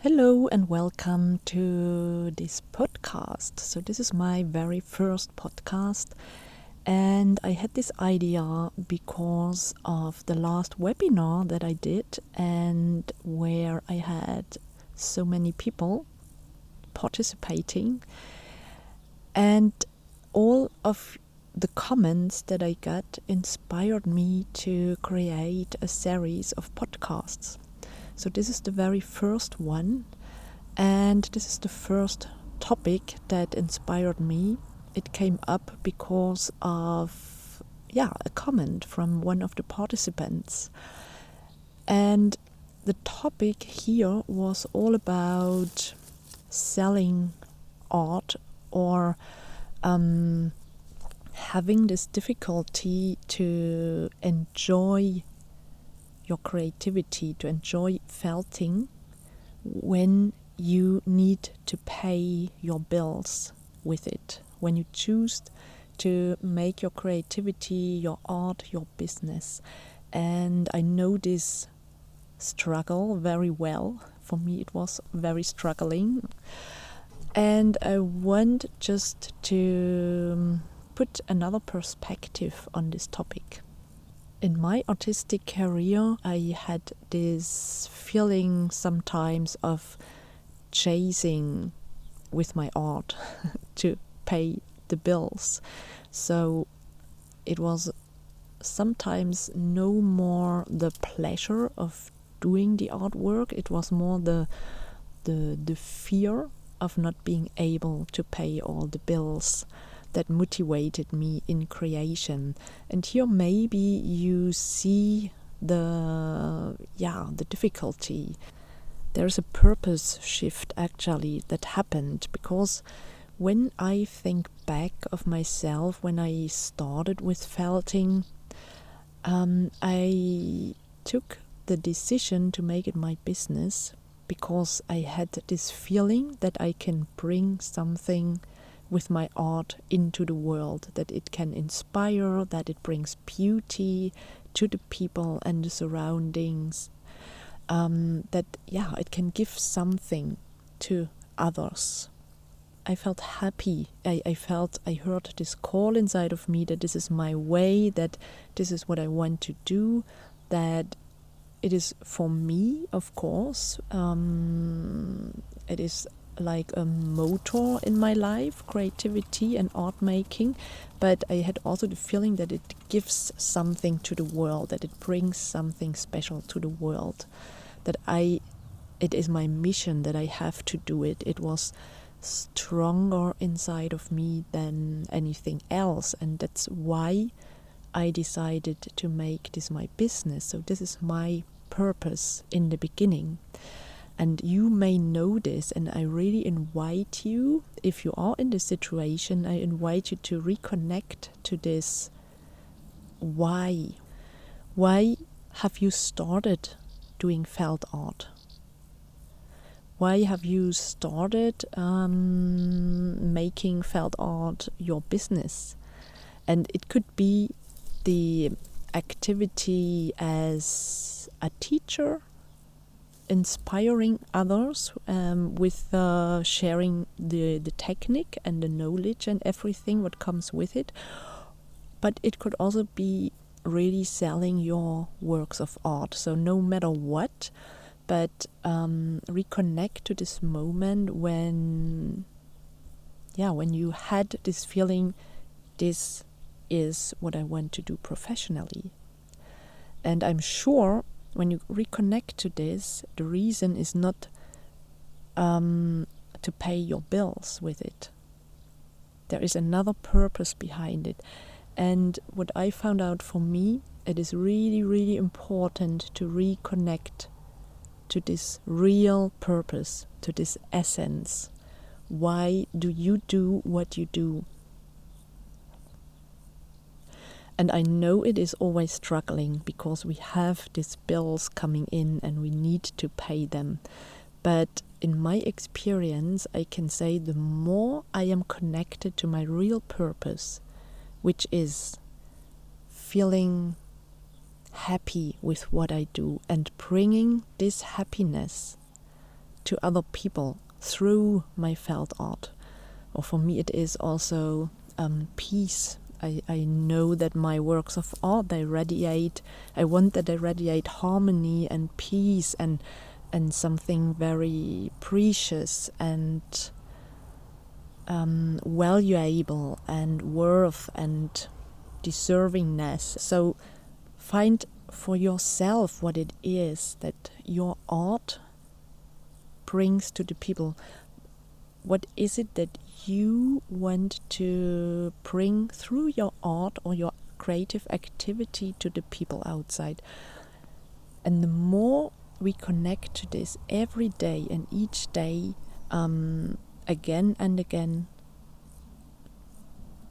Hello and welcome to this podcast. So this is my very first podcast, and I had this idea because of the last webinar that I did, and where I had so many people participating, and all of the comments that I got inspired me to create a series of podcasts. So this is the very first one, and this is the first topic that inspired me. It came up because of a comment from one of the participants. And the topic here was all about selling art, or having this difficulty to enjoy your creativity, to enjoy felting when you need to pay your bills with it, when you choose to make your creativity, your art, your business. And I know this struggle very well. For me it was very struggling, and I want just to put another perspective on this topic. In my artistic career, I had this feeling sometimes of chasing with my art to pay the bills. So it was sometimes no more the pleasure of doing the artwork, it was more the fear of not being able to pay all the bills that motivated me in creation. And here maybe you see the difficulty. There's a purpose shift actually that happened, because when I think back of myself when I started with felting, I took the decision to make it my business because I had this feeling that I can bring something with my art into the world, that it can inspire, that it brings beauty to the people and the surroundings, that it can give something to others. I felt happy. I felt I heard this call inside of me that this is my way, that this is what I want to do, that it is for me, of course. It is like a motor in my life, creativity and art making, but I had also the feeling that it gives something to the world, that it brings something special to the world, that it is my mission, that I have to do it. It was stronger inside of me than anything else, and that's why I decided to make this my business. So this is my purpose in the beginning. And you may know this, and I really invite you, if you are in this situation, I invite you to reconnect to this. Why? Why have you started doing felt art? Why have you started making felt art your business? And it could be the activity as a teacher, inspiring others with sharing the technique and the knowledge and everything what comes with it. But it could also be really selling your works of art. So no matter what, but reconnect to this moment when you had this feeling, this is what I want to do professionally. And I'm sure when you reconnect to this, the reason is not to pay your bills with it. There is another purpose behind it. And what I found out, for me, it is really, really important to reconnect to this real purpose, to this essence. Why do you do what you do? And I know it is always struggling because we have these bills coming in and we need to pay them. But in my experience, I can say the more I am connected to my real purpose, which is feeling happy with what I do and bringing this happiness to other people through my felt art. Or for me it is also peace. I know that my works of art, I want that they radiate harmony and peace and something very precious and valuable and worth and deservingness. So find for yourself what it is that your art brings to the people. What is it that you want to bring through your art or your creative activity to the people outside? And the more we connect to this every day and each day, again and again,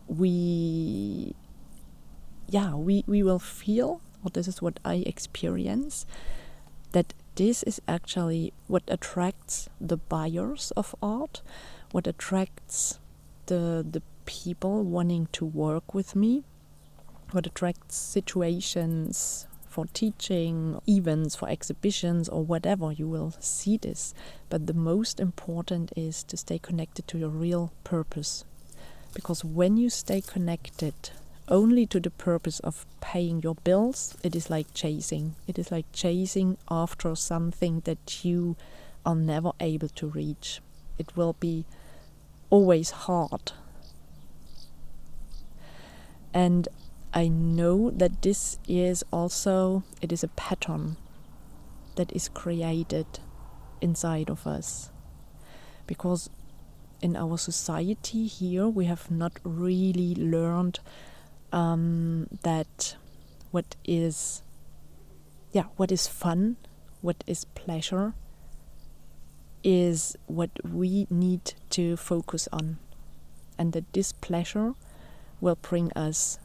we will feel, or this is what I experience, that this is actually what attracts the buyers of art, what attracts the people wanting to work with me, what attracts situations for teaching, events, for exhibitions, or whatever. You will see this. But the most important is to stay connected to your real purpose. Because when you stay connected only to the purpose of paying your bills, it is like chasing. It is like chasing after something that you are never able to reach. It will be always hard. And I know that this is also, it is a pattern that is created inside of us. Because in our society here, we have not really learned that what is fun, what is pleasure, is what we need to focus on, and that this pleasure will bring us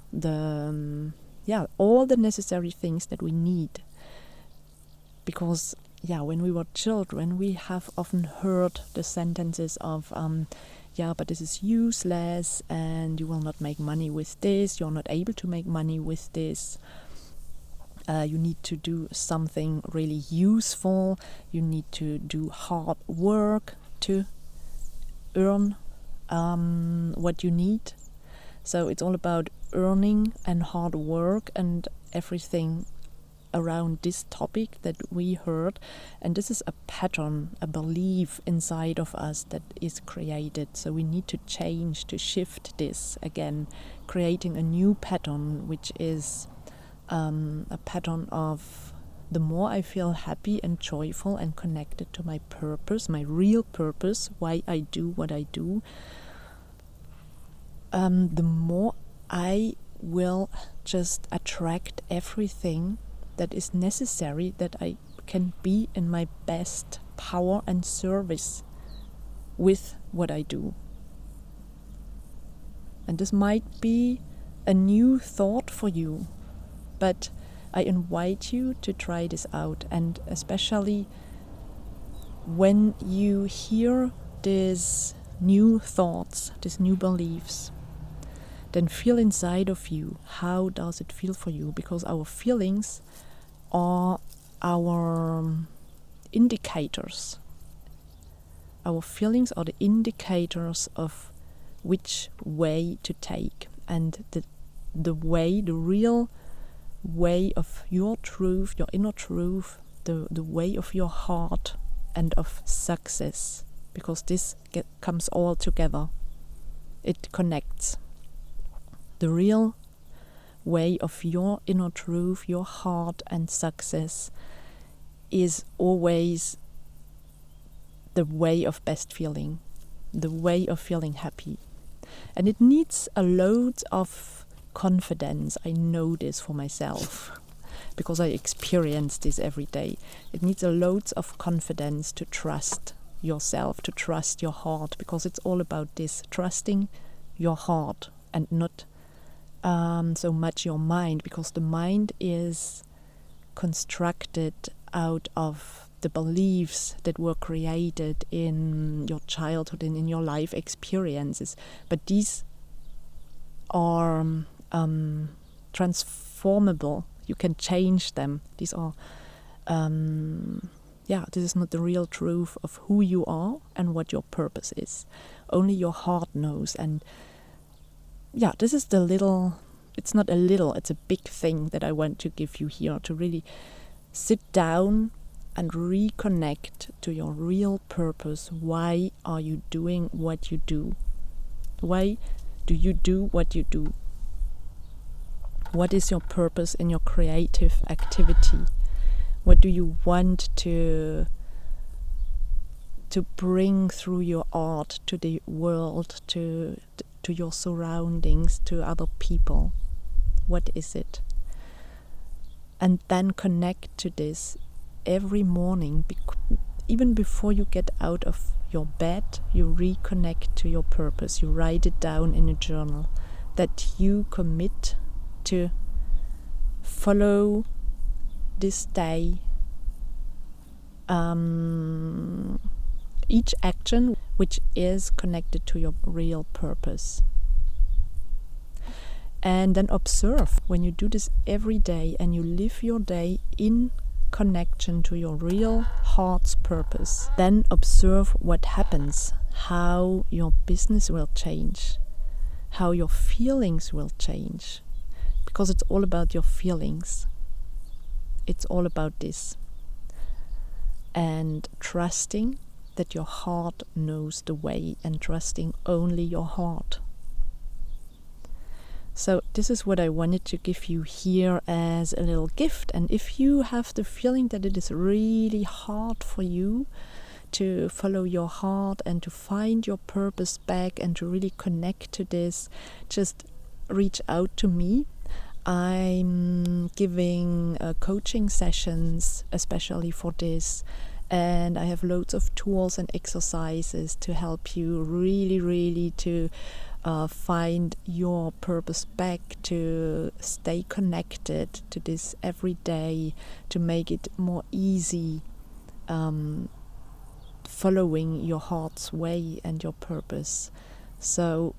all the necessary things that we need. Because when we were children, we have often heard the sentences of but this is useless and you will not make money with this, you're not able to make money with this. You need to do something really useful, you need to do hard work to earn what you need. So it's all about earning and hard work and everything around this topic that we heard. And this is a pattern, a belief inside of us that is created. So we need to change, to shift this again, creating a new pattern, which is a pattern of the more I feel happy and joyful and connected to my purpose, my real purpose, why I do what I do, the more I will just attract everything that is necessary, that I can be in my best power and service with what I do. And this might be a new thought for you, but I invite you to try this out. And especially when you hear these new thoughts, these new beliefs, then feel inside of you, how does it feel for you? Because our feelings are our indicators. Our feelings are the indicators of which way to take. And the real way of your truth, your inner truth, the way of your heart and of success. Because this comes all together. It connects. The real way of your inner truth, your heart and success is always the way of best feeling, the way of feeling happy. And it needs a load of confidence. I know this for myself because I experience this every day. It needs a load of confidence to trust yourself, to trust your heart, because it's all about this, trusting your heart and not so much your mind, because the mind is constructed out of the beliefs that were created in your childhood and in your life experiences. But these are transformable. You can change them. These are this is not the real truth of who you are and what your purpose is. Only your heart knows. And this is the little, it's not a little, it's a big thing that I want to give you here, to really sit down and reconnect to your real purpose. Why are you doing what you do? Why do you do what you do? What is your purpose in your creative activity? What do you want to bring through your art to the world, to your surroundings, to other people? What is it? And then connect to this every morning. Even before you get out of your bed, you reconnect to your purpose. You write it down in a journal that you commit to follow this day each action which is connected to your real purpose. And then observe when you do this every day and you live your day in connection to your real heart's purpose. Then observe what happens, how your business will change, how your feelings will change. Because it's all about your feelings. It's all about this. And trusting that your heart knows the way, and trusting only your heart. So this is what I wanted to give you here as a little gift. And if you have the feeling that it is really hard for you to follow your heart and to find your purpose back and to really connect to this, just reach out to me. I'm giving coaching sessions especially for this, and I have loads of tools and exercises to help you really to find your purpose back, to stay connected to this every day, to make it more easy following your heart's way and your purpose. So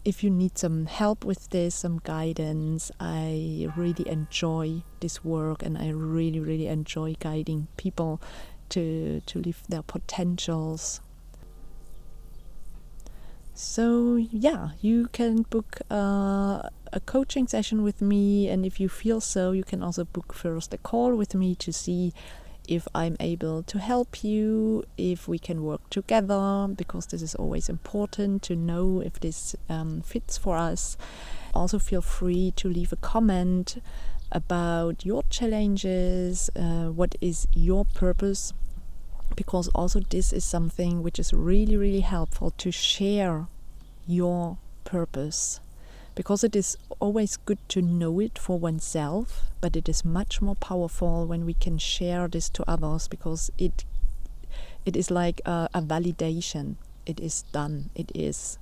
if you need some help with this, some guidance, I really enjoy this work, and I really enjoy guiding people to live their potentials. So you can book a coaching session with me, and if you feel so, you can also book first a call with me to see if I'm able to help you, if we can work together, because this is always important to know if this fits for us. Also feel free to leave a comment about your challenges, what is your purpose, because also this is something which is really helpful to share your purpose. Because it is always good to know it for oneself, but it is much more powerful when we can share this to others, because it is like a validation. It is done. It is.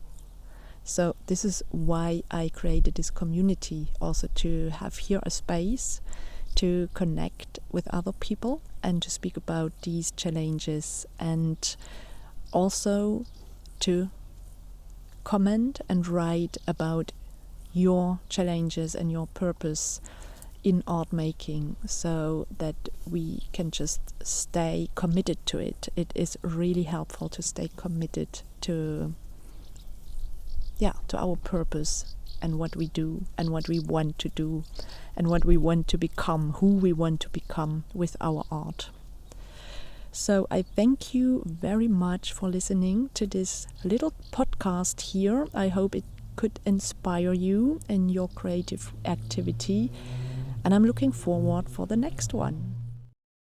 So this is why I created this community, also to have here a space to connect with other people and to speak about these challenges, and also to comment and write about your challenges and your purpose in art making, so that we can just stay committed to it. It is really helpful to stay committed to our purpose and what we do and what we want to do and what we want to become, who we want to become with our art. So I thank you very much for listening to this little podcast here. I hope it could inspire you in your creative activity, and I'm looking forward for the next one.